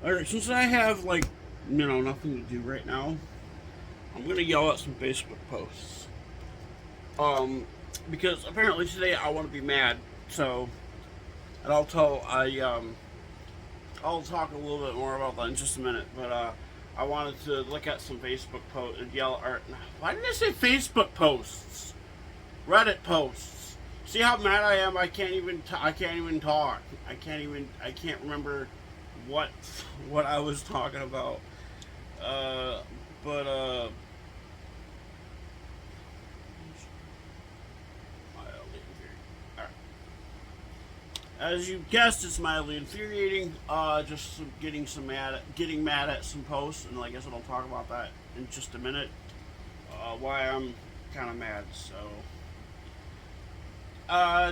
Alright, since I have, like, nothing to do right now, I'm gonna yell at some Facebook posts. Um, because apparently today I want to be mad, so, and I'll talk a little bit more about that in just a minute, but, I wanted to look at some Facebook posts and yell, or, why did I say Facebook posts? Reddit posts. See how mad I am? I can't even talk. I can't remember what, what I was talking about. Uh, but, as you guessed, it's mildly infuriating. Just getting mad at some posts, and I guess I'll talk about that in just a minute. Why I'm kind of mad. So,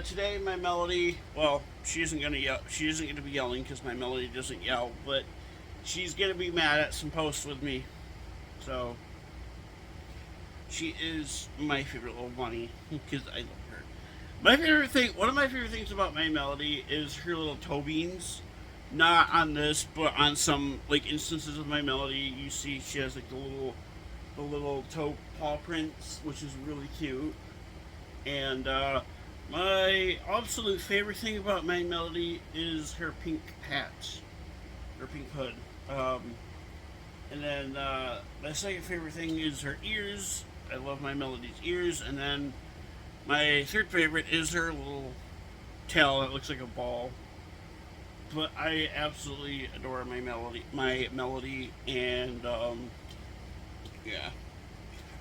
today my melody. Well, she isn't gonna yell. She isn't gonna be yelling because my melody doesn't yell. But she's gonna be mad at some posts with me. So she is my favorite little bunny because I love her. One of my favorite things about my melody is her little toe beans. Not on this, but on some like instances of my melody, you see she has like the little toe paw prints, which is really cute. And my absolute favorite thing about my melody is her pink hat, her pink hood. Um, and then my second favorite thing is her ears. I love my melody's ears, and then my third favorite is her little tail that looks like a ball. But I absolutely adore my melody, and yeah.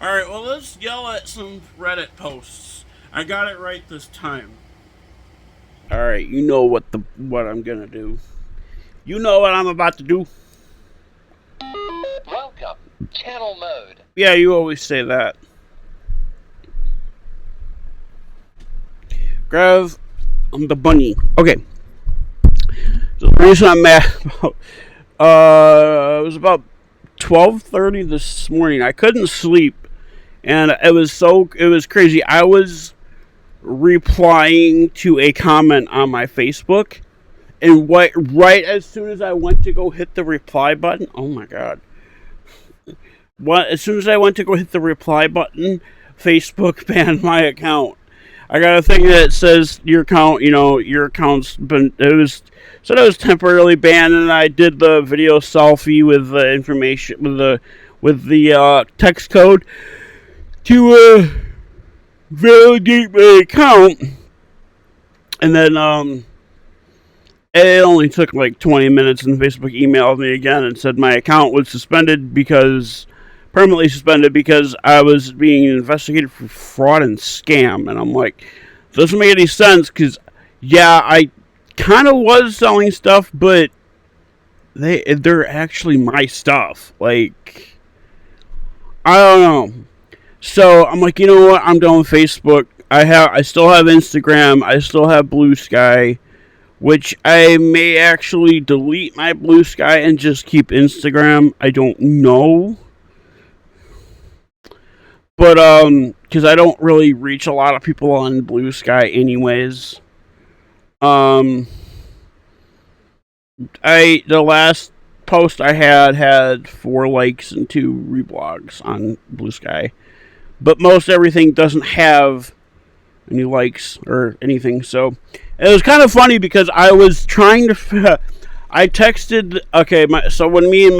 All right, well let's yell at some Reddit posts. I got it right this time. All right, you know what I'm gonna do. You know what I'm about to do. Welcome. Channel mode. Yeah, you always say that. Grav, I'm the bunny. Okay. So the reason I'm mad about it was about 12:30 this morning. I couldn't sleep, and it was crazy. I was replying to a comment on my Facebook, and right as soon as I went to go hit the reply button, oh my god! As soon as I went to go hit the reply button, Facebook banned my account. I got a thing that says your account's been, said it was temporarily banned, and I did the video selfie with the information, with the text code to, validate my account, and then, it only took like 20 minutes, and Facebook emailed me again and said my account was permanently suspended because I was being investigated for fraud and scam. And I'm like, doesn't make any sense because, yeah, I kind of was selling stuff, but they're actually my stuff. Like, I don't know. So I'm like, you know what? I'm done with Facebook. I still have Instagram. I still have Blue Sky, which I may actually delete my Blue Sky and just keep Instagram. I don't know. But, because I don't really reach a lot of people on Blue Sky anyways. Um, the last post I had 4 likes and 2 reblogs on Blue Sky. But most everything doesn't have any likes or anything, so it was kind of funny because I was trying to, I texted, okay, so when me and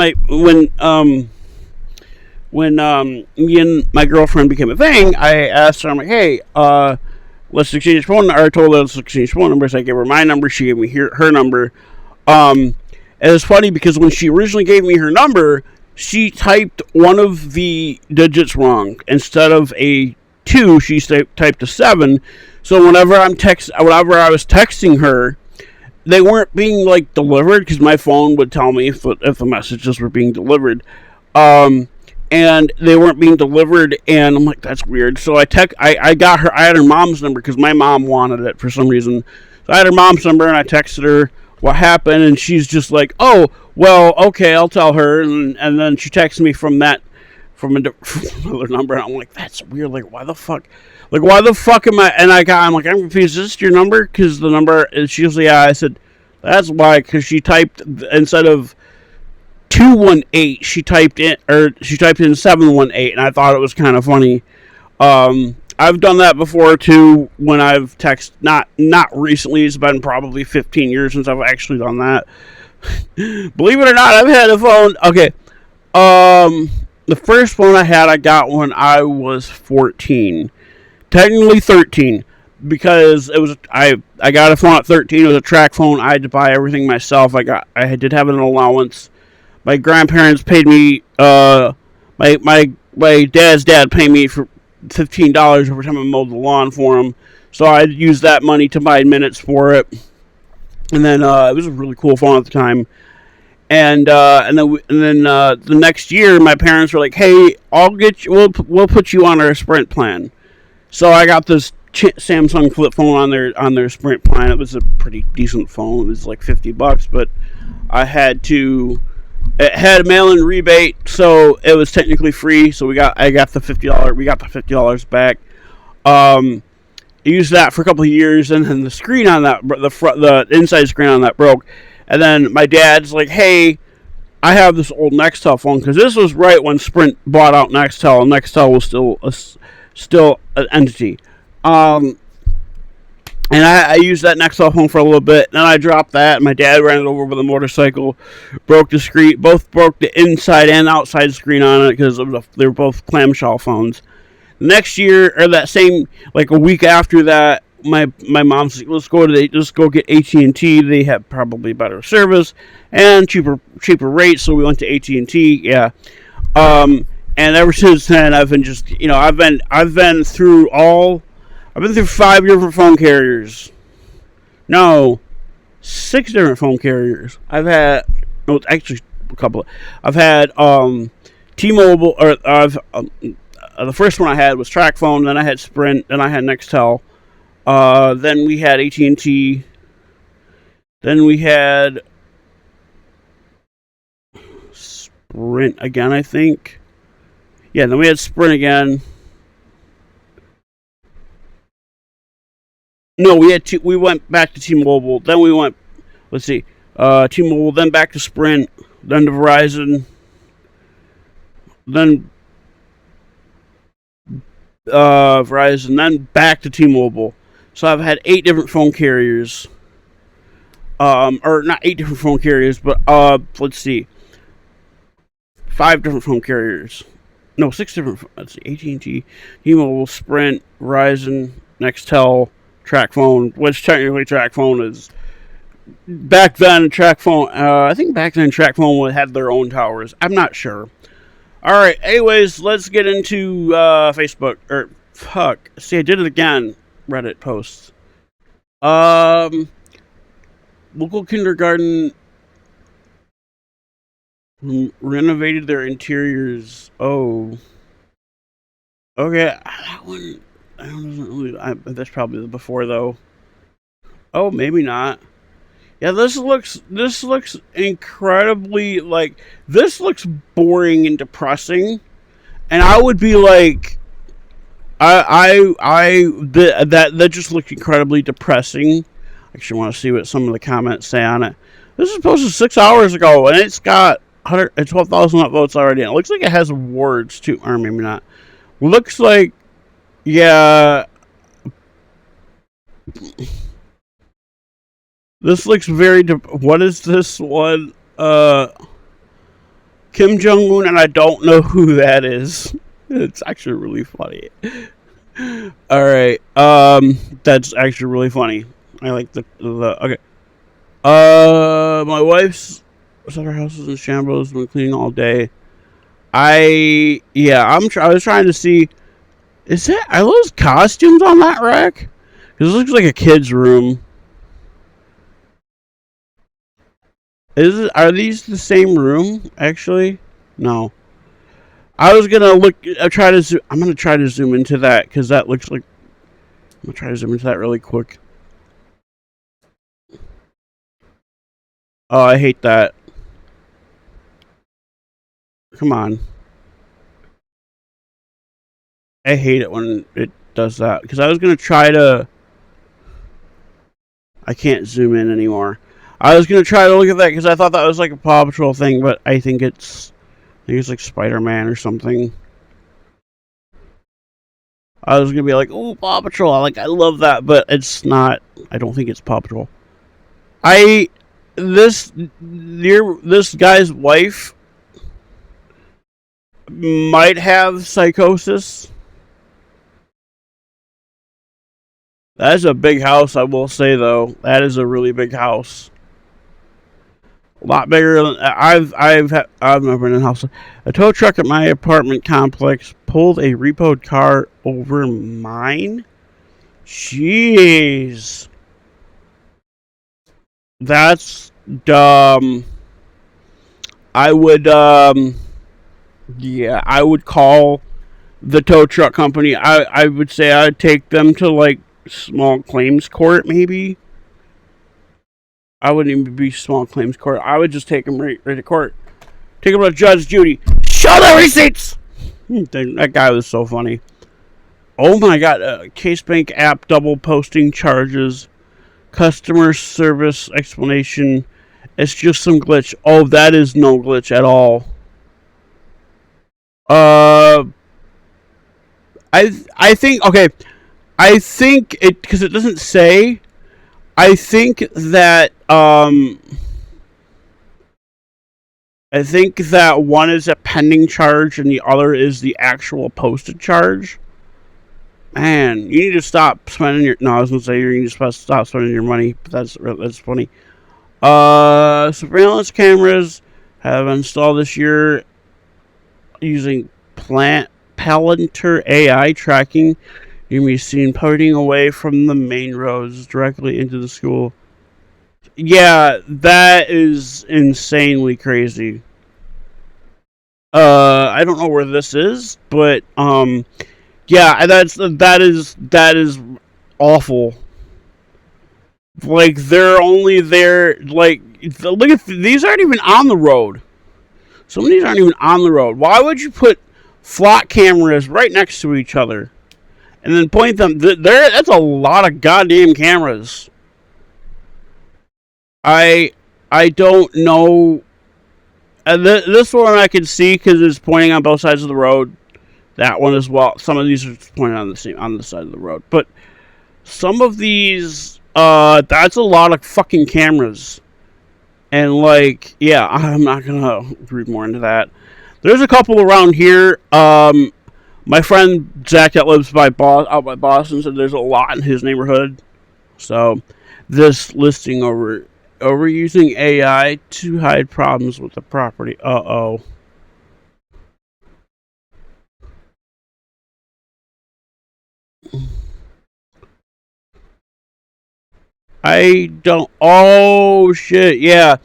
my girlfriend became a thing, I asked her, I'm like, hey, let's exchange phone. Or I told her let's exchange phone numbers. I gave her my number. She gave me her number. And it's funny because when she originally gave me her number, she typed one of the digits wrong. Instead of a 2, she typed a 7. So whenever I was texting her, they weren't being like delivered because my phone would tell me if the messages were being delivered. And they weren't being delivered, and I'm like, that's weird. So I had her mom's number because my mom wanted it for some reason. So I had her mom's number, and I texted her what happened, and she's just like, oh, well, okay, I'll tell her. And then she texted me from from another number, and I'm like, that's weird. Like, why the fuck? Like, why the fuck am I? And I'm like, I'm confused. Is this your number? Because the number is usually, yeah. I said, that's why, because she typed, instead of 218, she typed in 718, and I thought it was kind of funny. I've done that before too when I've texted. Not recently. It's been probably 15 years since I've actually done that. Believe it or not, I've had a phone. Okay. The first phone I got when I was 14. Technically 13, because it was I got a phone at 13. It was a track phone. I had to buy everything myself. I did have an allowance. My grandparents paid me. My dad's dad paid me for $15 every time I mowed the lawn for him. So I used that money to buy minutes for it. And then it was a really cool phone at the time. And then the next year, my parents were like, "Hey, we'll put you on our Sprint plan." So I got this Samsung flip phone on their Sprint plan. It was a pretty decent phone. It was like $50, but I had to. It had a mail-in rebate, so it was technically free. So I got the $50. We got the $50 back. I used that for a couple of years, and then the screen on that, the inside screen on that broke. And then my dad's like, "Hey, I have this old Nextel phone," because this was right when Sprint bought out Nextel, and Nextel was still an entity. And I used that Nextel phone for a little bit. Then I dropped that. My dad ran it over with a motorcycle, broke the screen, both broke the inside and outside screen on it because they were both clamshell phones. Next year, or that same, like a week after that, my mom's like, let's go get AT&T. They have probably better service and cheaper rates. So we went to AT&T. Yeah. And ever since then, I've been just, I've been through 5 different phone carriers. No, 6 different phone carriers. Actually a couple. I've had T-Mobile, or the first one I had was TracFone. Then I had Sprint. Then I had Nextel. Then we had AT&T. Then we had Sprint again, I think. Yeah, then we had Sprint again. No, we went back to T-Mobile. Then we went, T-Mobile, then back to Sprint, then to Verizon, then Verizon, then back to T-Mobile. So I've had 8 different phone carriers. Or not 8 different phone carriers, but 5 different phone carriers. No, 6 different. AT&T, T-Mobile, Sprint, Verizon, Nextel, TracFone, which technically TracFone is. Back then, TracFone. I think back then TracFone had their own towers. I'm not sure. All right. Anyways, let's get into Facebook. See, I did it again. Reddit posts. Local kindergarten renovated their interiors. Oh. Okay, that one. I don't know. That's probably the before though. Oh, maybe not. Yeah, this looks incredibly this looks boring and depressing, and I would be like, that just looked incredibly depressing. I actually want to see what some of the comments say on it. This was posted 6 hours ago, and it's got 12,000 upvotes already. And it looks like it has awards too, or maybe not. Looks like, yeah. This looks very. What is this one? Kim Jong-un, and I don't know who that is. It's actually really funny. All right. That's actually really funny. I like the okay. My wife's said her house is in shambles. Been cleaning all day. I was trying to see. Are those costumes on that rack? Because it looks like a kid's room. Are these the same room? Actually, no. I was gonna look. I'm gonna try to zoom into that because that looks like. I'm gonna try to zoom into that really quick. Oh, I hate that. Come on. I hate it when it does that because I was gonna try to. I can't zoom in anymore. I was gonna try to look at that because I thought that was like a Paw Patrol thing, but I think it's like Spider-Man or something. I was gonna be like, "Oh, Paw Patrol!" I love that, but it's not. I don't think it's Paw Patrol. This guy's wife might have psychosis. That is a big house, I will say though. That is a really big house. A lot bigger than I've never been in a house. A tow truck at my apartment complex pulled a repoed car over mine. Jeez. That's dumb. I would yeah, I would call the tow truck company. I would say I'd take them to like small claims court maybe. I wouldn't even be small claims court. I would just take them right to court. Take them to Judge Judy. Show the receipts! That guy was so funny. Oh my god. Case Bank app double posting charges. Customer service explanation. It's just some glitch. Oh, that is no glitch at all. I think, okay. I think it, because it doesn't say. I think that one is a pending charge and the other is the actual posted charge. Man, you need to stop spending your. No, I was gonna say you need to stop spending your money, but that's funny. Surveillance cameras have been installed this year using Palantir AI tracking. You can be seen putting away from the main roads directly into the school. Yeah, that is insanely crazy. I don't know where this is, but yeah, that is awful. Like they're only there. Like look at these aren't even on the road. Some of these aren't even on the road. Why would you put flock cameras right next to each other? And then point them. That's a lot of goddamn cameras. I don't know. This one I can see because it's pointing on both sides of the road. That one as well. Some of these are pointing on the side of the road, but some of these, that's a lot of fucking cameras. And like, yeah, I'm not gonna read more into that. There's a couple around here. My friend Zach that lives out by Boston said there's a lot in his neighborhood. So this listing over using AI to hide problems with the property. Uh-oh. I don't. Oh shit! Yeah,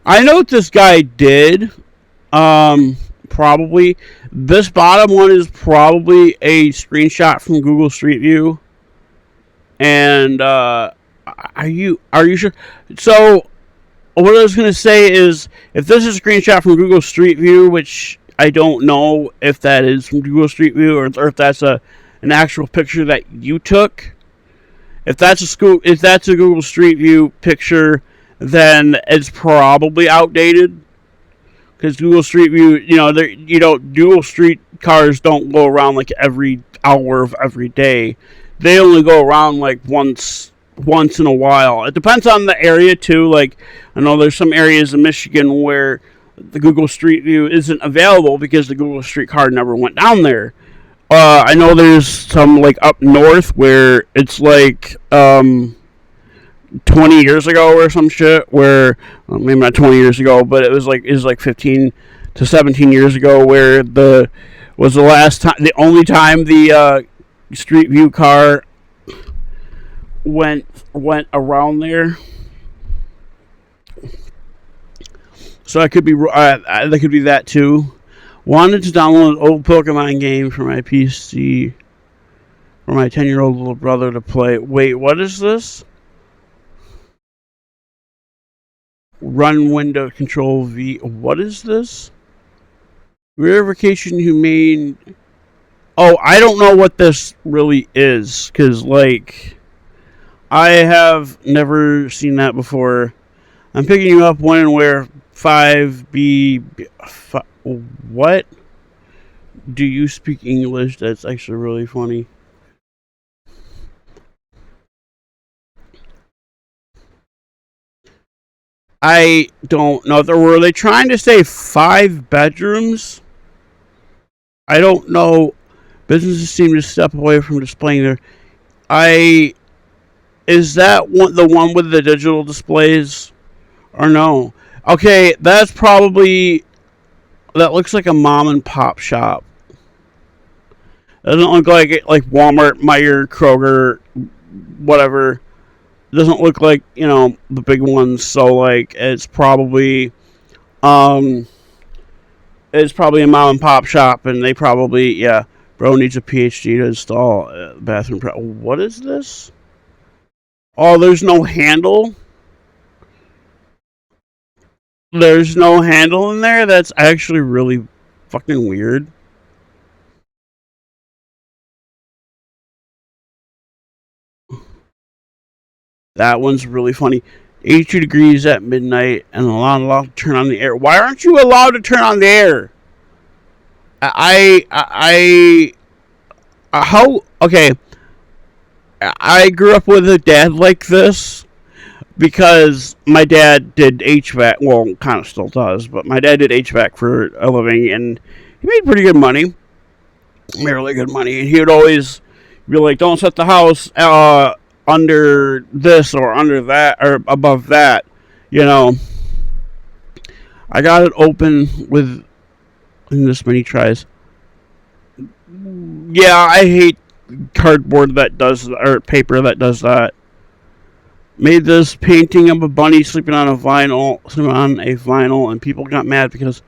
I know what this guy did. Probably this bottom one is probably a screenshot from Google Street View. And are you sure? So what I was gonna say is, if this is a screenshot from Google Street View, which I don't know if that is from Google Street View or if that's an actual picture that you took. If that's a Google Street View picture, then it's probably outdated. Because Google Street View, Google Street cars don't go around like every hour of every day. They only go around like once in a while. It depends on the area too. Like I know there's some areas in Michigan where the Google Street View isn't available because the Google Street car never went down there. I know there's some like up north where it's like 20 years ago or some shit where maybe not 20 years ago, but it was like 15 to 17 years ago where the only time the Street View car went around there. So that could be that too. Wanted to download an old Pokemon game for my PC for my 10-year-old little brother to play. Wait, what is this? Run window control V. What is this? Verification humane. Oh, I don't know what this really is, because, like, I have never seen that before. I'm picking you up when and where 5B. What? Do you speak English? That's actually really funny. I don't know. Were they trying to say 5 bedrooms? I don't know. Businesses seem to step away from displaying their. I Is that the one with the digital displays or no? Okay, that's probably that looks like a mom and pop shop. It doesn't look like Walmart, Meijer, Kroger, whatever. It doesn't look like the big ones. So like um it's probably a mom and pop shop, and they probably Bro needs a PhD to install a bathroom. What is this? Oh, there's no handle. There's no handle in there? That's actually really fucking weird. That one's really funny. 82 degrees at midnight and allowed to turn on the air. Why aren't you allowed to turn on the air? How? Okay. I grew up with a dad like this because my dad did HVAC. Well, kind of still does, but my dad did HVAC for a living, and he made pretty good money. Made really good money, and he would always be like, "Don't set the house under this or under that or above that." You know, I got it open with in this many tries. Yeah, I hate cardboard that does or paper that does that. Made this painting of a bunny sleeping on a vinyl, and people got mad because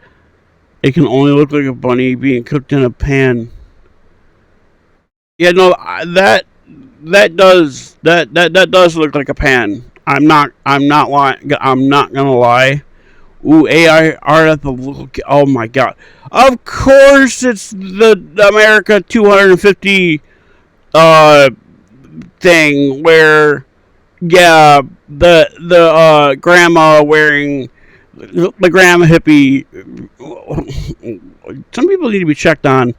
it can only look like a bunny being cooked in a pan. Yeah, no, that does look like a pan. I'm not lying. I'm not gonna lie. Ooh, AI art at the look. Oh my god! Of course, it's the America 250 uh thing where the grandma wearing the grandma hippie. Some people need to be checked on.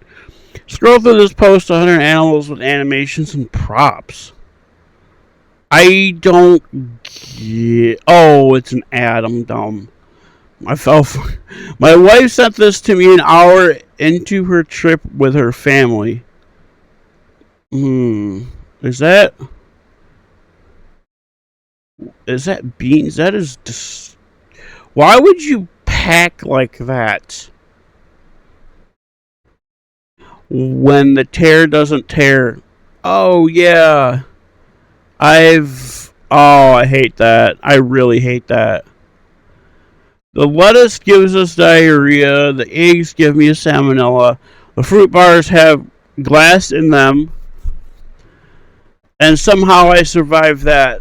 Scroll through this post 100 animals with animations and props. I don't get. Oh, it's an ad. I'm dumb. I fell for. My wife sent this to me an hour into her trip with her family. Is that? Is that beans? That is. Why would you pack like that when the tear doesn't tear? Oh yeah, I've. Oh, I hate that. I really hate that. The lettuce gives us diarrhea. The eggs give me a salmonella. The fruit bars have glass in them, and somehow I survived that.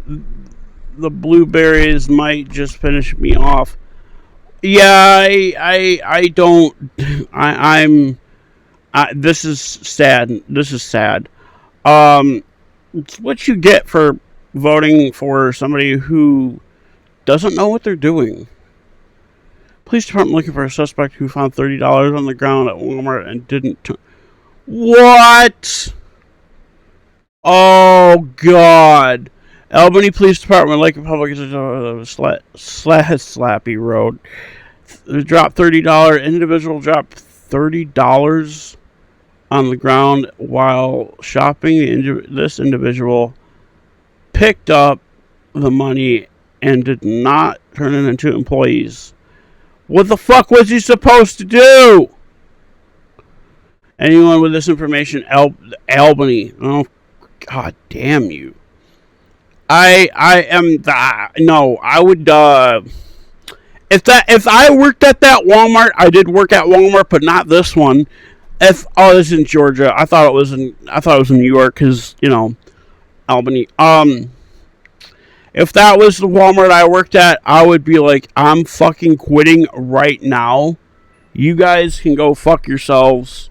The blueberries might just finish me off. Yeah, I don't. I'm. This is sad. This is sad. It's what you get for voting for somebody who doesn't know what they're doing. Police department looking for a suspect who found $30 on the ground at Walmart and didn't. What? Oh God! Albany Police Department, Lake Republic, Slappy Road. Dropped $30. Individual dropped $30 on the ground while shopping. This individual picked up the money and did not turn it into employees. What the fuck was he supposed to do? Anyone with this information, Albany. Oh, god damn you. I am no. I would if I worked at that Walmart, I did work at Walmart, but not this one. This is in Georgia. I thought it was in New York because Albany. If that was the Walmart I worked at, I would be like, I'm fucking quitting right now. You guys can go fuck yourselves.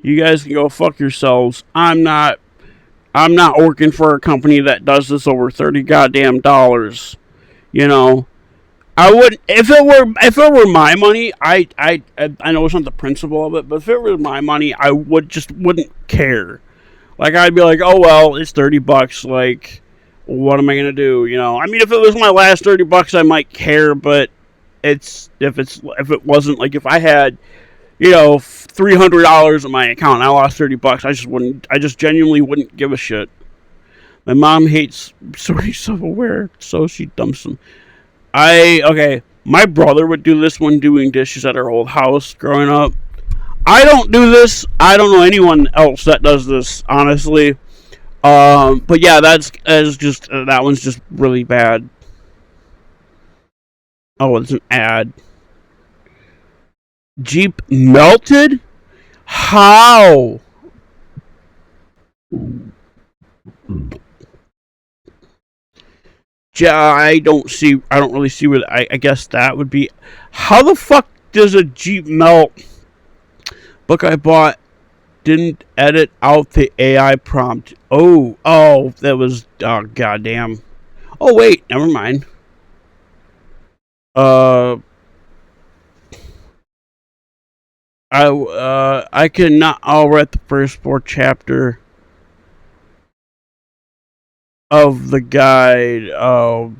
You guys can go fuck yourselves. I'm not I'm not working for a company that does this over 30 goddamn dollars. You know, I would if it were my money. I know it's not the principle of it, but if it were my money, I wouldn't care. Like I'd be like, oh well, it's $30. Like, what am I gonna do? You know, I mean, if it was my last $30, I might care, but if it wasn't, like if I had, you know, $300 in my account and I lost $30, I just genuinely wouldn't give a shit. My mom hates Sony silverware, so she dumps them. Okay, my brother would do this when doing dishes at our old house growing up. I don't do this. I don't know anyone else that does this, honestly. But yeah, that one's just really bad. Oh, it's an ad. Jeep melted? How? I don't really see where. I guess that would be. How the fuck does a Jeep melt? Book I bought didn't edit out the AI prompt. That was goddamn. Oh wait, never mind. I cannot. I'll read the first 4 chapter of the guide. I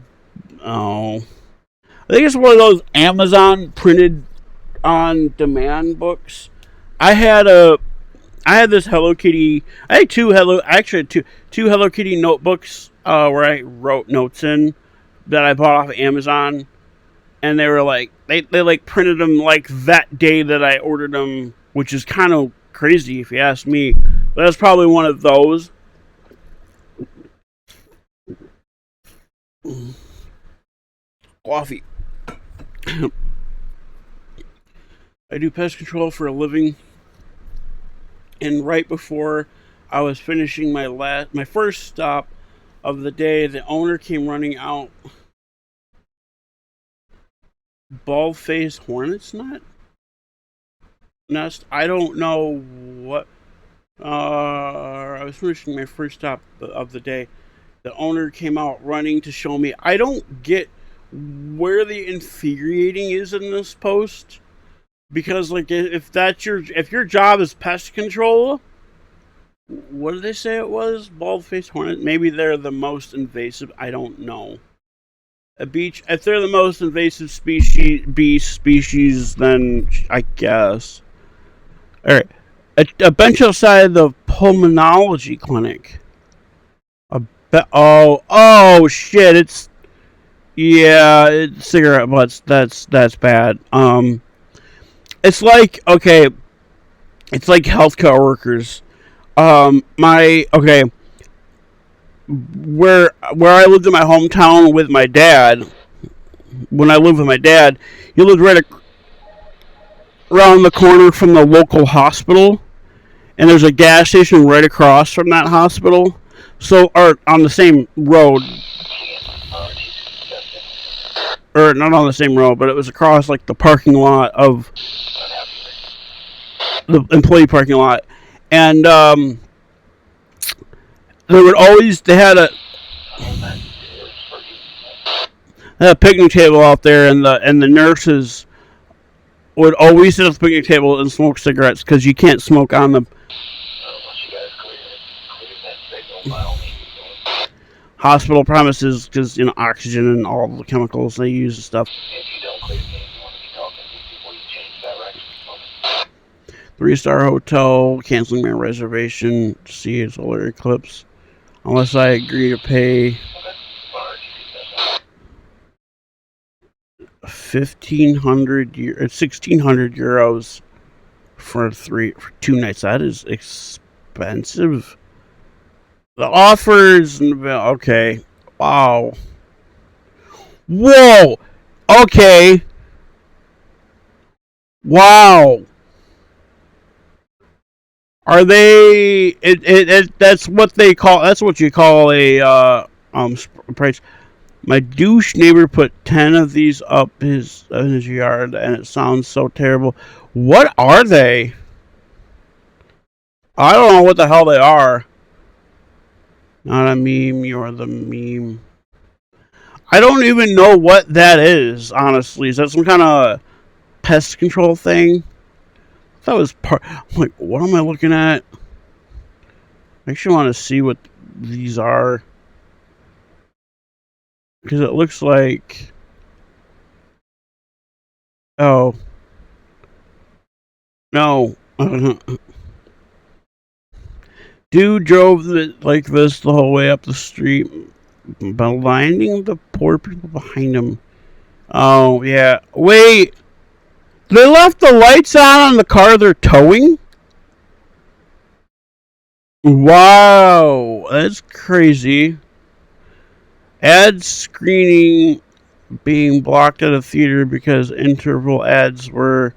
think it's one of those Amazon printed on demand books. I had this Hello Kitty. I had two Hello Kitty notebooks where I wrote notes in that I bought off of Amazon, and they were like they like printed them like that day that I ordered them, which is kind of crazy if you ask me. But that's probably one of those. Coffee. I do pest control for a living, and right before I was finishing my first stop of the day, the owner came running out. Bald-faced hornet's nest. I don't know what. I was finishing my first stop of the day. The owner came out running to show me. I don't get where the infuriating is in this post, because like if your job is pest control, what did they say it was? Bald-faced hornet. Maybe they're the most invasive. I don't know. If they're the most invasive species, then I guess. All right, a bench outside the pulmonology clinic. Oh shit! It's cigarette butts. That's bad. It's like it's like healthcare workers. Where I lived in my hometown with my dad. When I lived with my dad, he lived right around the corner from the local hospital, and there's a gas station right across from that hospital. So, or on the same road, or not on the same road, but it was across like the parking lot of the employee parking lot, and they had a picnic table out there, and the nurses would always sit at the picnic table and smoke cigarettes because you can't smoke on the hospital premises because oxygen and all the chemicals they use and stuff. 3-star hotel, canceling my reservation to see a solar eclipse unless I agree to pay 1,600 euros for 2 nights. That is expensive. The offers, okay, wow, whoa, okay, wow. Are they? That's what they call. That's what you call a price. My douche neighbor put 10 of these up in his yard, and it sounds so terrible. What are they? I don't know what the hell they are. Not a meme, you're the meme. I don't even know what that is, honestly. Is that some kind of pest control thing? That was part. I'm like, what am I looking at? I actually want to see what these are. Because it looks like. Oh. No. Dude drove like this the whole way up the street, blinding the poor people behind him. Oh, yeah. Wait. They left the lights on the car they're towing? Wow. That's crazy. Ad screening being blocked at a theater because interval ads were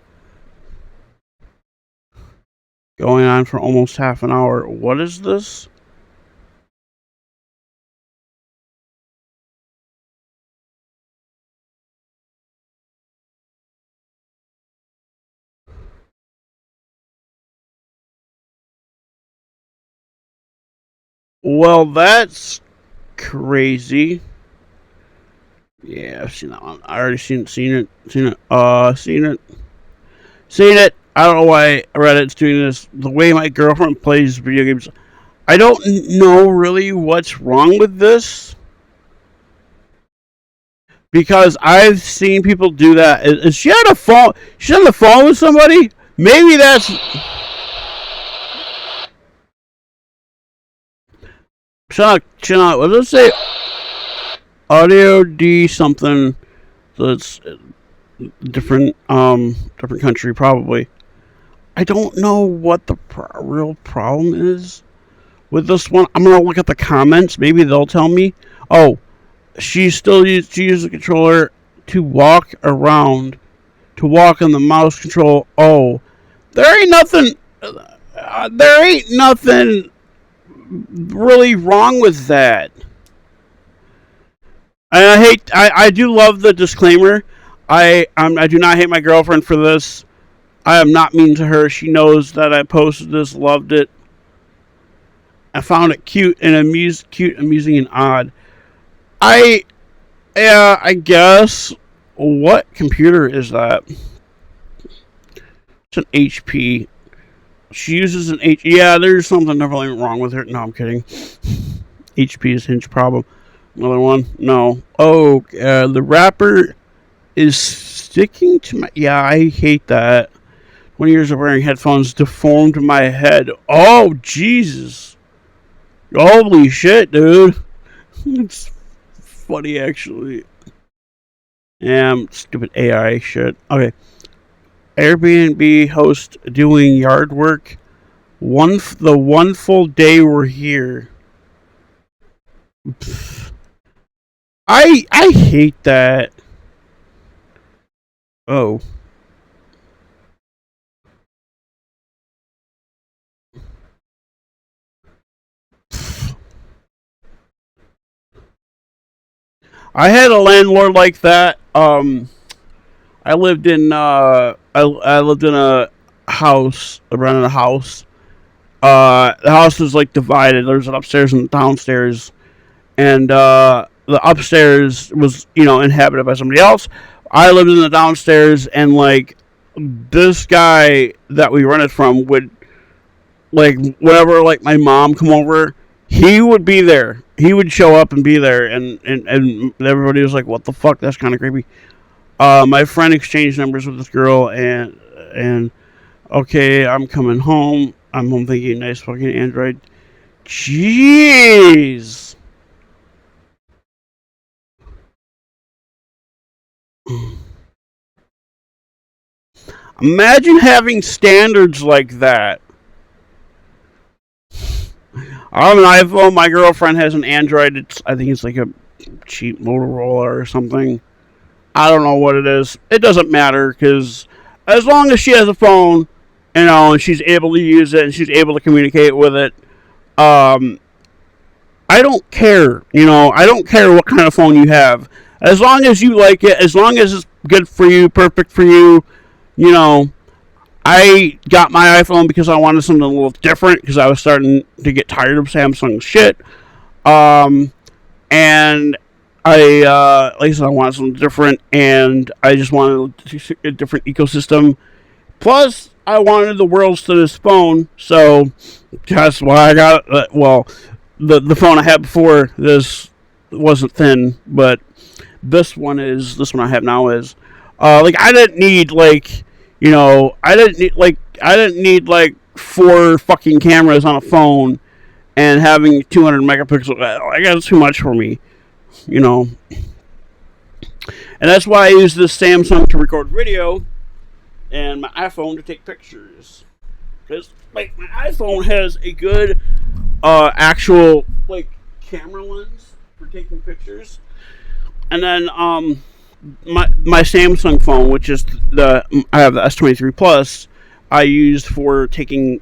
going on for almost half an hour. What is this? Well, that's crazy. Yeah, I've seen that one. I already seen it. Seen it. I don't know why Reddit's doing this. The way my girlfriend plays video games, I don't know really what's wrong with this because I've seen people do that. Is she on a phone? She's on the phone with somebody? Maybe that's. What does it say? Audio D something. That's different. Different country probably. I don't know what the real problem is with this one. I'm gonna look at the comments. Maybe they'll tell me. Oh, she uses the controller to walk around, to walk on the mouse control. Oh, there ain't nothing. There ain't nothing really wrong with that. I do love the disclaimer. I do not hate my girlfriend for this. I am not mean to her. She knows that I posted this, loved it. I found it cute, amusing, and odd. I guess. What computer is that? It's an HP. She uses an H. Yeah, there's something definitely wrong with her. No, I'm kidding. HP is hinge problem. Another one? No. Oh, the wrapper is sticking to my. Yeah, I hate that. 20 years of wearing headphones deformed my head. Oh, Jesus. Holy shit, dude. It's funny, actually. Yeah, stupid AI shit. Okay. Airbnb host doing yard work. The one full day we're here. Pfft. I hate that. Oh. I had a landlord like that. I lived in I lived in a house, rented a house. The house was like divided. There's an upstairs and downstairs, and the upstairs was inhabited by somebody else. I lived in the downstairs, and like this guy that we rented from would like whenever like my mom come over, he would be there. He would show up and be there, and everybody was like, "What the fuck? That's kind of creepy." My friend exchanged numbers with this girl, and okay, I'm coming home. I'm home thinking, nice fucking Android. Jeez. Imagine having standards like that. I have an iPhone. My girlfriend has an Android. I think it's like a cheap Motorola or something. I don't know what it is. It doesn't matter because as long as she has a phone, and she's able to use it and she's able to communicate with it, I don't care. I don't care what kind of phone you have. As long as you like it, as long as it's good for you, perfect for you, you know. I got my iPhone because I wanted something a little different because I was starting to get tired of Samsung shit. And I like I said, I wanted something different, and I just wanted a different ecosystem. Plus, I wanted the worlds to this phone, so that's why I got well, the phone I had before this wasn't thin, but this one I have now is like I didn't need like I didn't need like four fucking cameras on a phone and having 200 megapixel. I got too much for me, you know. And that's why I use this Samsung to record video and my iPhone to take pictures. Because like my iPhone has a good actual like camera lens for taking pictures, and then my Samsung phone, which is I have the S23 Plus, I used for taking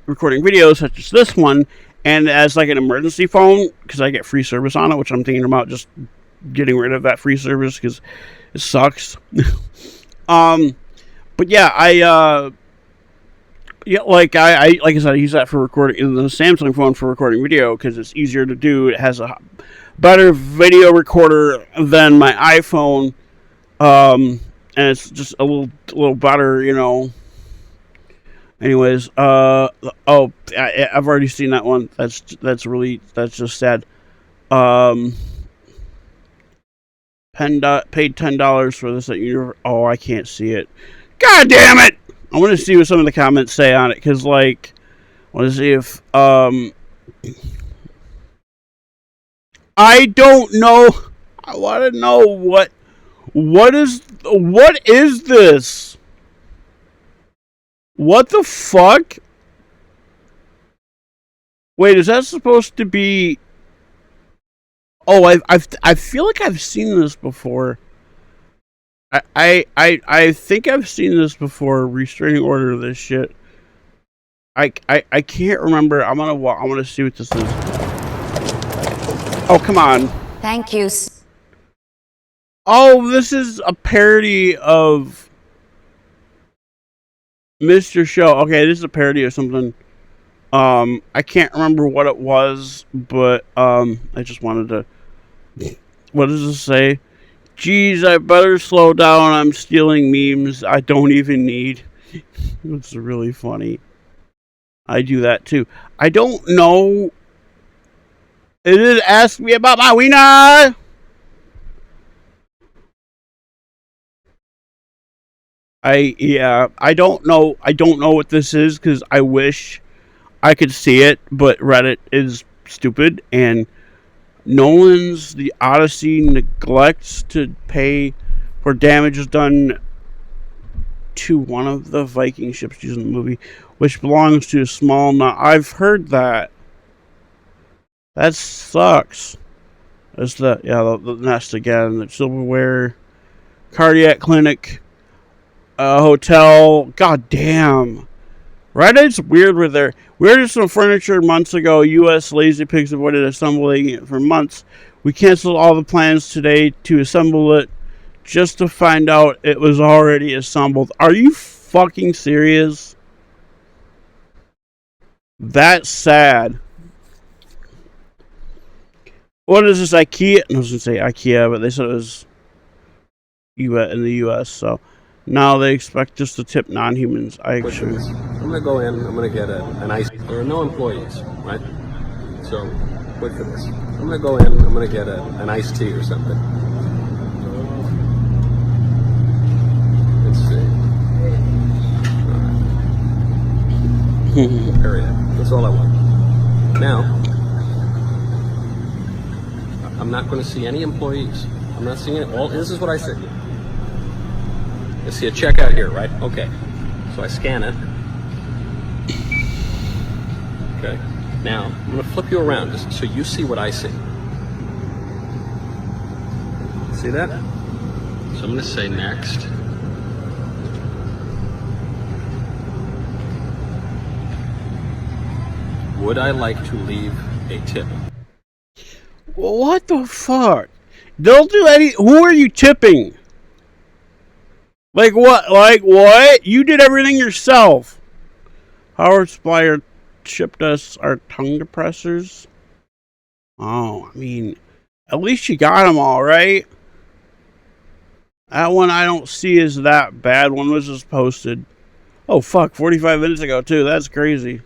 recording videos such as this one, and as like an emergency phone because I get free service on it, which I'm thinking about just getting rid of that free service because it sucks. But yeah, like I said, I use that for recording the Samsung phone for recording video because it's easier to do. It has a better video recorder than my iPhone, and it's just a little better, you know. Anyways, I've already seen that one. That's just sad. Paid $10 for this at Universal. Oh, I can't see it. God damn it! I want to see what some of the comments say on it, because, like, I want to see if, I don't know. I want to know what is this? What the fuck? Wait, is that supposed to be? Oh, I feel like I've seen this before. I think I've seen this before. Restraining order of this shit. I can't remember. I want to see what this is. Oh, come on. Thank you. Oh, this is a parody of Mr. Show. Okay, this is a parody of something. I can't remember what it was, but I just wanted to. What does this say? Geez, I better slow down. I'm stealing memes I don't even need. It's really funny. I do that too. I don't know. It did ask me about my wiener. I don't know. I don't know what this is because I wish I could see it, but Reddit is stupid and Nolan's The Odyssey neglects to pay for damages done to one of the Viking ships used in the movie, which belongs to a small. I've heard that. That sucks. That's the nest again. The silverware, cardiac clinic, hotel. God damn. Reddit's weird with their. We ordered some furniture months ago. U.S. lazy pigs avoided assembling it for months. We canceled all the plans today to assemble it just to find out it was already assembled. Are you fucking serious? That's sad. What is this, IKEA? I was going to say IKEA, but they said it was in the U.S., so now they expect us to tip non-humans. I'm gonna go in. I'm gonna get an ice. There are no employees, right? So, wait for this. I'm gonna go in. I'm gonna get an iced tea or something. Let's see. Period. That's all I want. Now, I'm not going to see any employees. I'm not seeing it. All this is what I see. I see a checkout here, right? Okay. So I scan it. Okay. Now, I'm going to flip you around just so you see what I see. See that? So I'm going to say next. Would I like to leave a tip? What the fuck? Don't do any. Who are you tipping? Like what? Like what? You did everything yourself. Howard Splyer shipped us our tongue depressors. Oh, I mean, at least you got them all, right? That one I don't see is that bad. One was just posted. Oh, fuck, 45 minutes ago, too. That's crazy.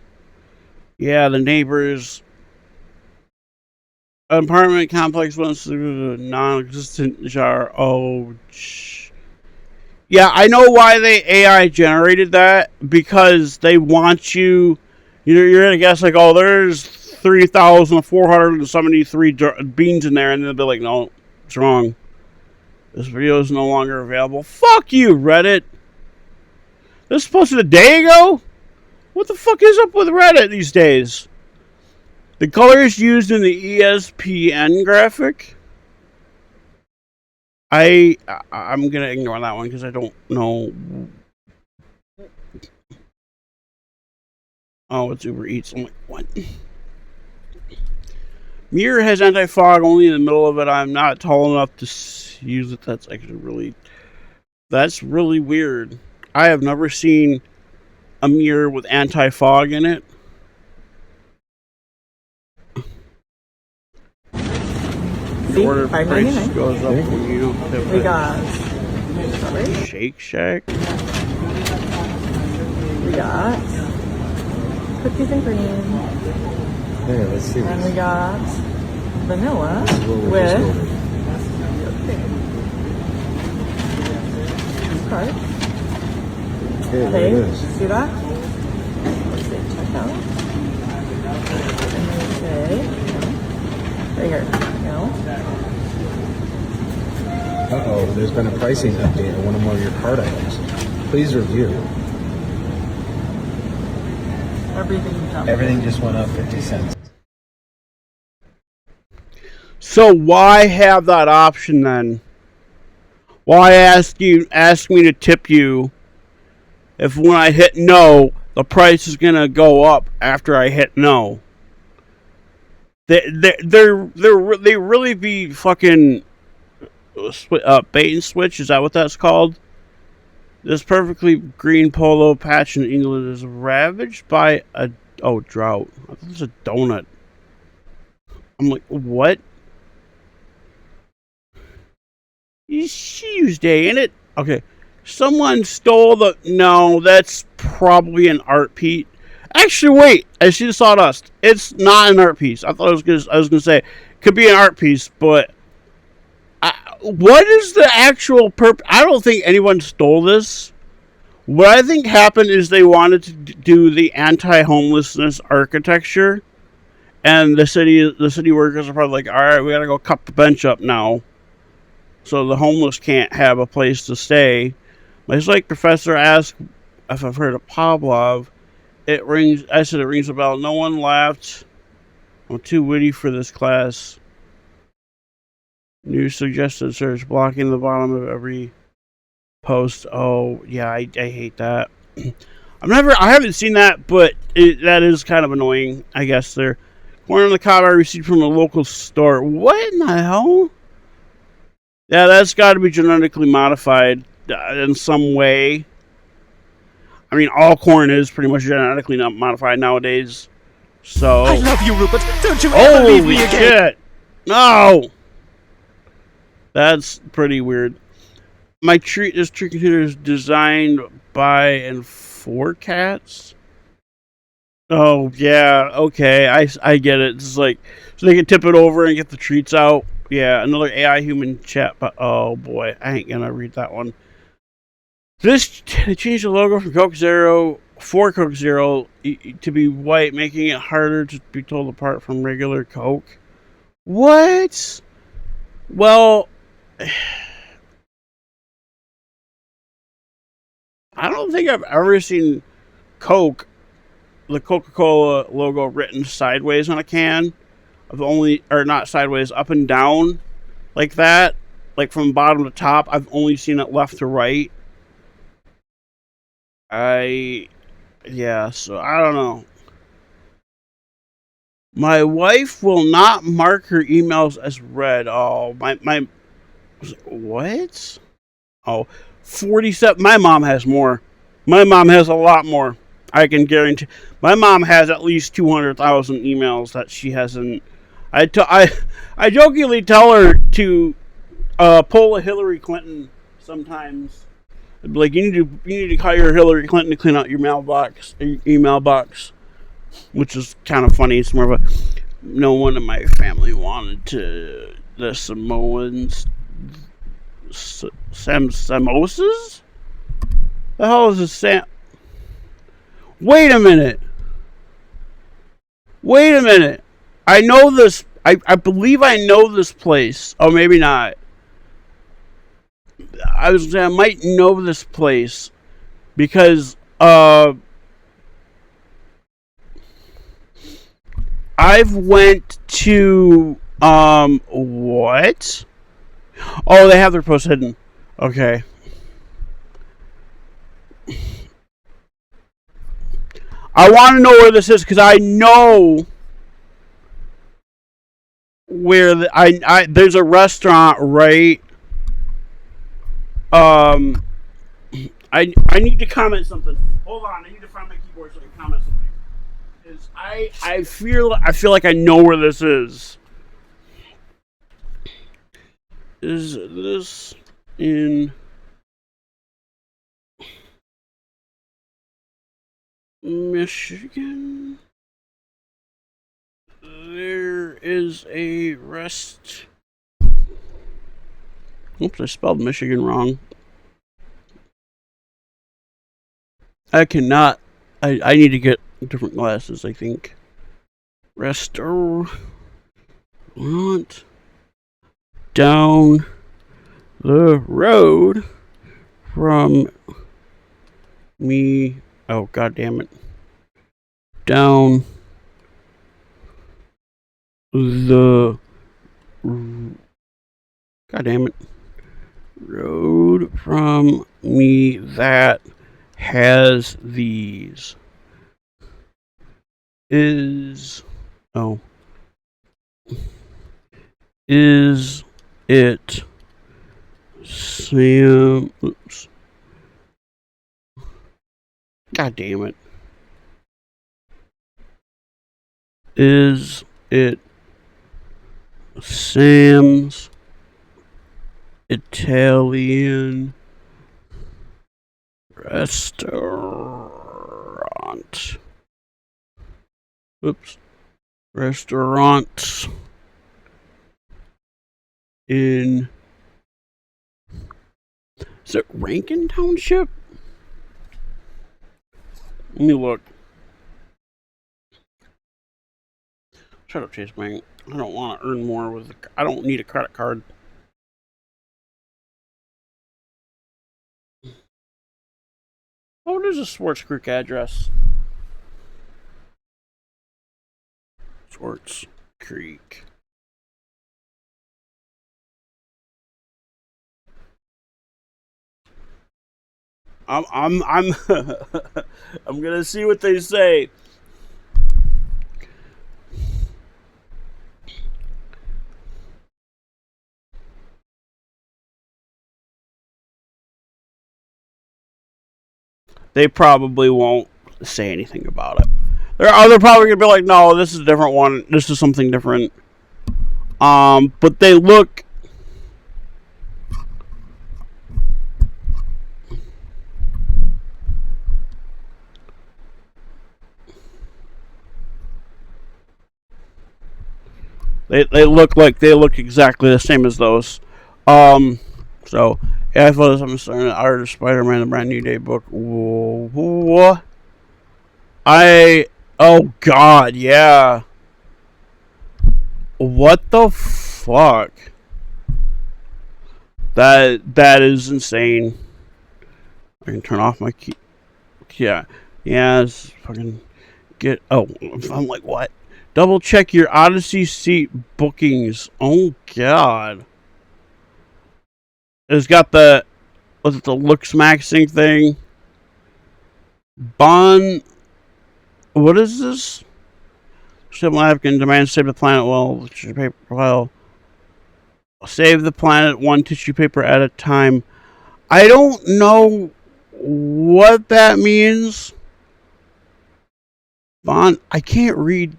Yeah, the neighbors. Apartment complex wants to non-existent jar. Oh, yeah, I know why they AI generated that. Because they want you... You're going to guess, like, oh, there's 3,473 beans in there. And they'll be like, no, it's wrong. This video is no longer available. Fuck you, Reddit. This was posted a day ago? What the fuck is up with Reddit these days? The colors used in the ESPN graphic. I'm gonna ignore that one because I don't know. Oh, it's Uber Eats. I'm like, what? Mirror has anti-fog only in the middle of it. I'm not tall enough to use it. That's actually really... That's really weird. I have never seen a mirror with anti-fog in it. The order price goes up when you don't have We got Shake Shack. We got cookies and cream. Hey, let's see. And we got vanilla This is what we're with just ordering. card. Okay, there Hey, it is. see that? Let's see, check out. And then say, right here, no. Uh-oh, there's been a pricing update on one of your card items. Please review. Everything just went up 50 cents. So why have that option then? Why ask me to tip you if when I hit no, the price is gonna go up after I hit no? They really be fucking bait and switch. Is that what that's called? This perfectly green polo patch in England is ravaged by a drought. I thought it was a donut. I'm like, what? It's Tuesday, ain't it? Okay. Someone stole the... No, that's probably an art piece. Actually, wait. I see the sawdust. It's not an art piece. I thought I was gonna say it could be an art piece, but what is the actual purpose? I don't think anyone stole this. What I think happened is they wanted to do the anti-homelessness architecture, and the city workers are probably like, all right, we gotta go cut the bench up now, so the homeless can't have a place to stay. It's like Professor asked if I've heard of Pavlov. I said it rings a bell. No one laughed. I'm too witty for this class. New suggested search blocking the bottom of every post. Oh yeah, I hate that. I haven't seen that, but that is kind of annoying. I guess they're corn on the cob I received from a local store. What in the hell? Yeah, that's got to be genetically modified in some way. I mean, all corn is pretty much genetically modified nowadays. So I love you, Rupert. Don't you ever leave me holy again. shit! No, that's pretty weird. This tree container is designed by and for cats. Oh yeah, okay, I get it. It's like so they can tip it over and get the treats out. Yeah, another AI human chat. But oh boy, I ain't gonna read that one. They changed the logo from Coke Zero to be white, making it harder to be told apart from regular Coke. What? Well, I don't think I've ever seen Coke, the Coca-Cola logo, written sideways on a can. Or not sideways, up and down, like that, like from bottom to top. I've only seen it left to right. So I don't know. My wife will not mark her emails as read. Oh, what? Oh, 47. My mom has more. My mom has a lot more. I can guarantee. My mom has at least 200,000 emails that she hasn't. I jokingly tell her to pull a Hillary Clinton sometimes. I'd be like, you need to hire Hillary Clinton to clean out your mailbox, your email box, which is kind of funny. It's more of a no one in my family wanted to the Samoans samosas. The hell is a Sam? Wait a minute. I know this. I believe I know this place. Oh, maybe not. I was saying I might know this place because I've went to what? Oh, they have their post hidden. Okay. I want to know where this is because I know where there's a restaurant right. I need to comment something. Hold on, I need to find my keyboard so I can comment something. Because I feel like I know where this is. Is this in Michigan? There is a rest. Oops, I spelled Michigan wrong. I cannot. I need to get different glasses, I think. Restaurant down the road from me. Oh, god damn it. Down the god damn it. Road from me that has these is it Sam? Oops. God damn it. Is it Sam's Italian restaurant? Oops. Restaurant in, is it Rankin Township? Let me look. Shut up, Chase Bank. I don't want to earn more with. I don't need a credit card. Oh, there's a Swartz Creek address. Swartz Creek. I'm I'm gonna see what they say. They probably won't say anything about it. They're probably gonna be like, no, this is a different one. This is something different. But they look. They look like they look exactly the same as those. So yeah, I thought I'm starting the Art of Spider-Man: The Brand New Day book. Whoa. Oh god, yeah. What the fuck? That is insane. I can turn off my key. Yeah, it's fucking get. Oh, I'm like, what? Double check your Odyssey seat bookings. Oh god. It's got the, what's it, the looks maxing thing. What is this? Civil African demand save the planet well, tissue paper well. Save the planet one tissue paper at a time. I don't know what that means. I can't read.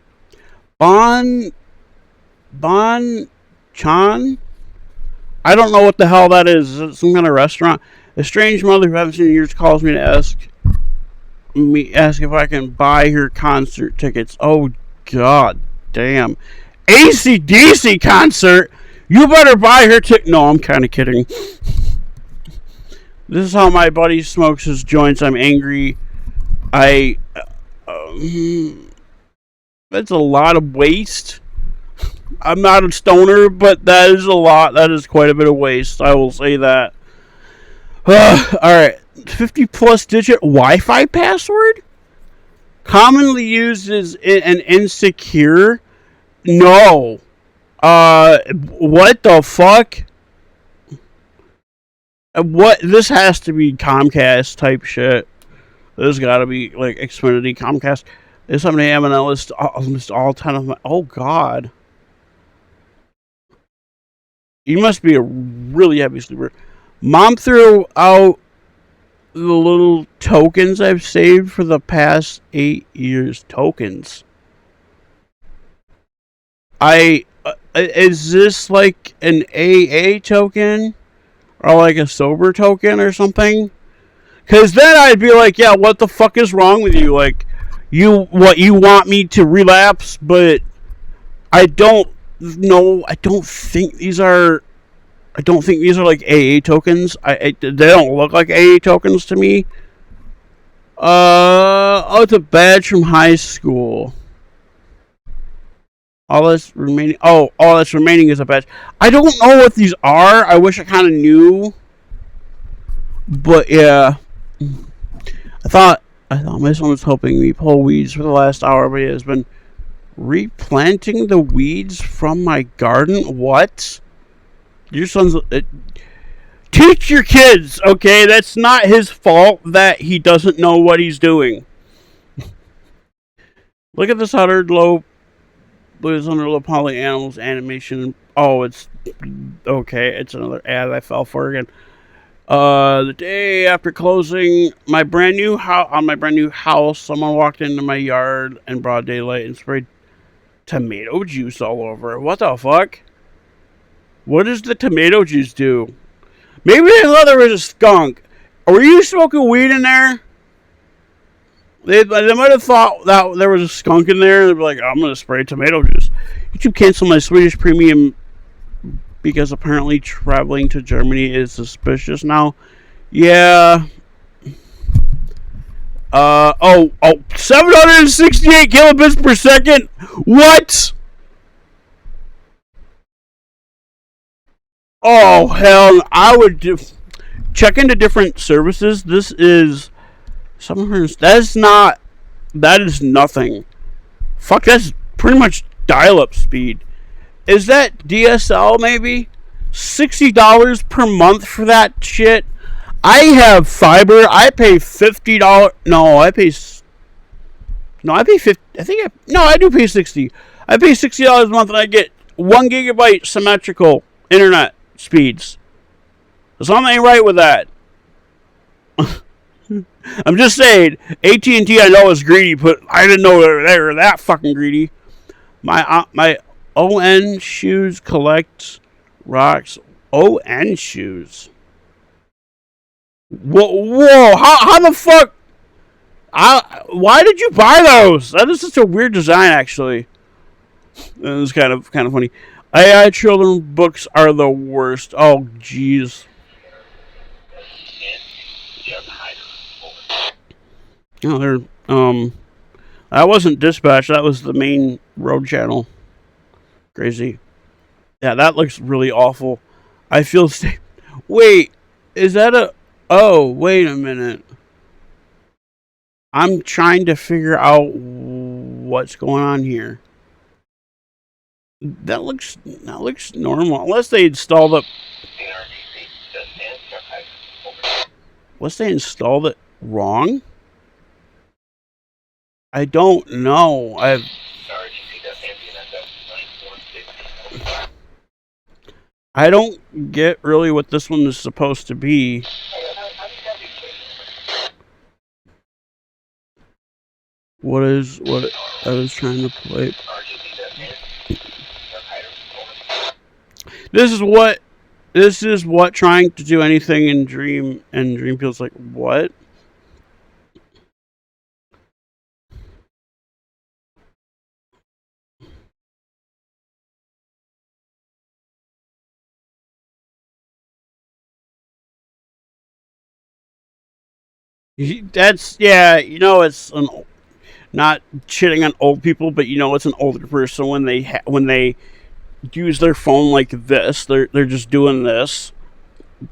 Bon Chan? I don't know what the hell that is. Is it some kind of restaurant? A strange mother who I haven't seen in years calls me to ask if I can buy her concert tickets. Oh, god damn. AC/DC concert? You better buy her ticket. No, I'm kind of kidding. This is how my buddy smokes his joints. I'm angry. That's a lot of waste. I'm not a stoner, but that is a lot. That is quite a bit of waste. I will say that. Alright. 50 plus digit Wi-Fi password? Commonly used as an insecure? No. What the fuck? What? This has to be Comcast type shit. There's gotta be, like, Xfinity, Comcast. There's somebody having a list all 10 of my... Oh, God. You must be a really heavy sleeper. Mom threw out the little tokens I've saved for the past 8 years. Tokens. Is this like an AA token? Or like a sober token or something? Because then I'd be like, yeah, what the fuck is wrong with you? Like, you want me to relapse, but I don't know. I don't think these are like AA tokens. They don't look like AA tokens to me. Oh, it's a badge from high school. All that's remaining. Oh, all that's remaining is a badge. I don't know what these are. I wish I kind of knew. But yeah, I thought my son was helping me pull weeds for the last hour, but he has been replanting the weeds from my garden. What? Your son's... teach your kids, okay? That's not his fault that he doesn't know what he's doing. Look at this under low poly animals animation. Oh, it's... okay, it's another ad I fell for again. The day after closing my brand new house, someone walked into my yard in broad daylight and sprayed tomato juice all over it. What the fuck? What does the tomato juice do? Maybe they thought there was a skunk. Were you smoking weed in there? They might have thought that there was a skunk in there. They'd be like, I'm going to spray tomato juice. YouTube canceled my Swedish premium because apparently traveling to Germany is suspicious now. Yeah. 768 kilobits per second? What? Oh, hell. I would check into different services. This is 700. That is nothing. Fuck, that's pretty much dial-up speed. Is that DSL maybe? $60 per month for that shit? I have fiber. I pay $50. No, I pay 50. I do pay 60. I pay $60 a month and I get 1 gigabyte symmetrical internet speeds. There's something right with that. I'm just saying, AT&T I know is greedy, but I didn't know they were that fucking greedy. My ON shoes collects rocks. ON shoes. Whoa! How the fuck? Why did you buy those? That is such a weird design, actually. It was kind of funny. AI children books are the worst. Oh, jeez. Oh, they're that wasn't Dispatch. That was the main road channel. Crazy. Yeah, that looks really awful. I feel safe. Wait, is that a... Oh, wait a minute. I'm trying to figure out what's going on here. That looks normal. Unless they installed it... Unless they installed it wrong? I don't know. I don't get really what this one is supposed to be. What I was trying to play. This is what trying to do anything in Dream feels like. What? That's yeah. You know, it's not shitting on old people, but you know, it's an older person when they use their phone like this. They're just doing this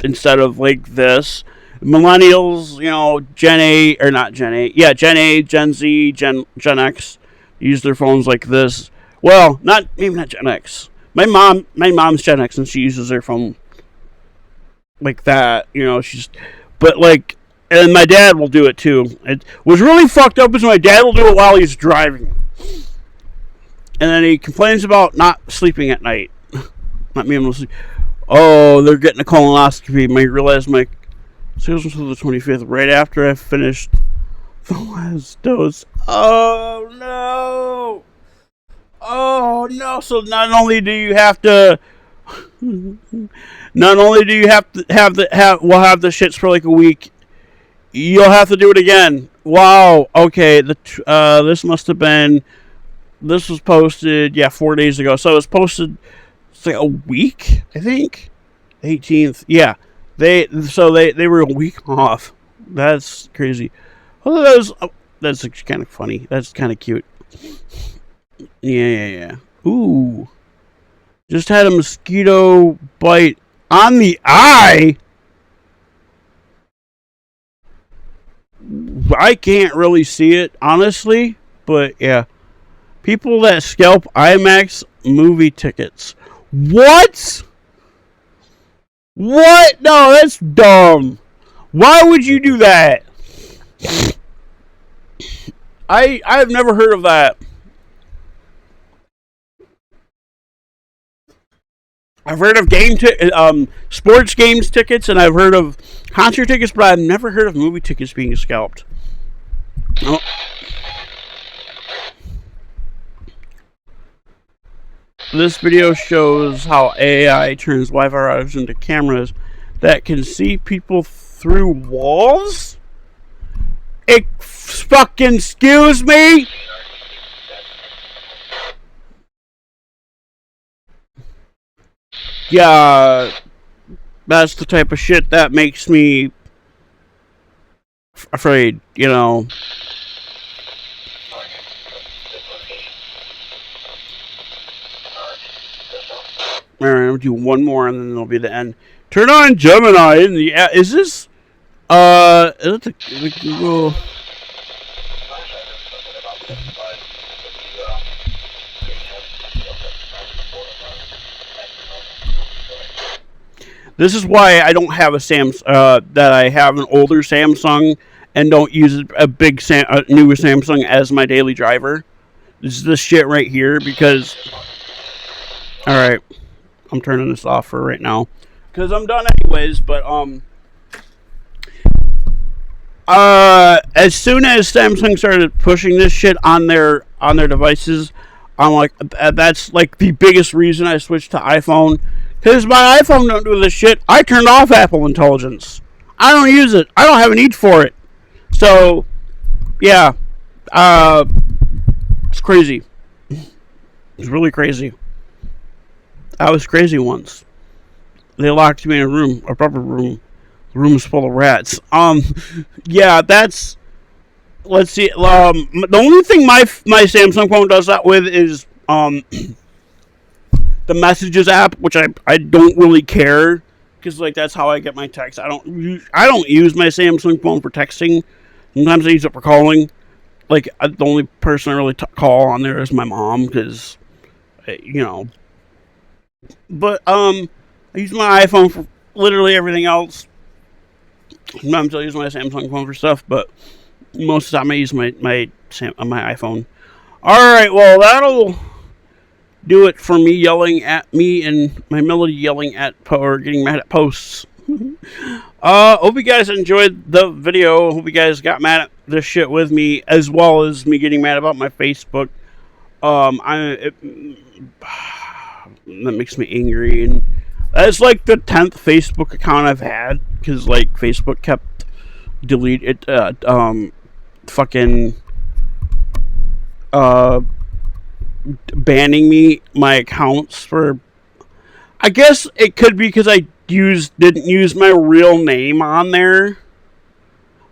instead of like this. Millennials, you know, Gen A or not Gen A, yeah, Gen A, Gen Z, Gen X use their phones like this. Well, maybe not Gen X. My mom's Gen X and she uses her phone like that. You know, but like, and my dad will do it too. It was really fucked up is my dad will do it while he's driving. And then he complains about not sleeping at night. Not being able to sleep. Oh, they're getting a colonoscopy. I realized my sales until the 25th, right after I finished the last dose. Oh, no. Oh, no. So not only do you have to... we'll have the shits for like a week. You'll have to do it again. Wow. Okay. This must have been... This was posted, 4 days ago. So it was posted, it's like a week, I think. 18th. Yeah. They were a week off. That's crazy. Well, that's kind of funny. That's kind of cute. Yeah. Ooh. Just had a mosquito bite on the eye. I can't really see it, honestly. But, yeah. People that scalp IMAX movie tickets. What? What? No, that's dumb. Why would you do that? I've never heard of that. I've heard of sports games tickets, and I've heard of concert tickets, but I've never heard of movie tickets being scalped. Oh. This video shows how AI turns Wi-Fi routers into cameras that can see people through walls? Fucking excuse me? Yeah, that's the type of shit that makes me afraid, you know. Alright, I'm gonna do one more and then it'll be the end. Turn on Gemini in the is this is it the Google? This is why I don't have a that I have an older Samsung and don't use a newer Samsung as my daily driver. This is the shit right here because alright. I'm turning this off for right now because I'm done anyways. But as soon as Samsung started pushing this shit on their devices, I'm like, that's like the biggest reason I switched to iPhone. Because my iPhone don't do this shit. I turned off Apple Intelligence. I don't use it. I don't have a need for it. So, yeah, it's crazy. It's really crazy. I was crazy once. They locked me in a rubber room. The room was full of rats. Yeah, that's. Let's see. The only thing my Samsung phone does that with is the Messages app, which I don't really care because like that's how I get my texts. I don't use my Samsung phone for texting. Sometimes I use it for calling. Like the only person I really call on there is my mom because, you know. But I use my iPhone for literally everything else. Sometimes I use my Samsung phone for stuff, but most of the time I use my iPhone. All right, well that'll do it for me yelling at me and my Melody yelling at or getting mad at posts. Hope you guys enjoyed the video. Hope you guys got mad at this shit with me as well as me getting mad about my Facebook. That makes me angry, and That's like the 10th Facebook account I've had, because like Facebook kept fucking banning me my accounts for. I guess it could be because I didn't use my real name on there,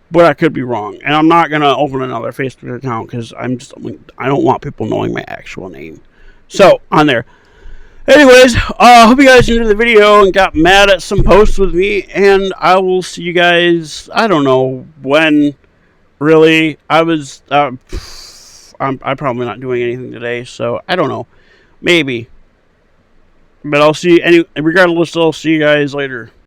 but I could be wrong. And I'm not gonna open another Facebook account because I don't want people knowing my actual name. So on there. Anyways, hope you guys enjoyed the video and got mad at some posts with me, and I will see you guys, I don't know when, really. I'm probably not doing anything today, so I don't know. Maybe. But regardless, I'll see you guys later.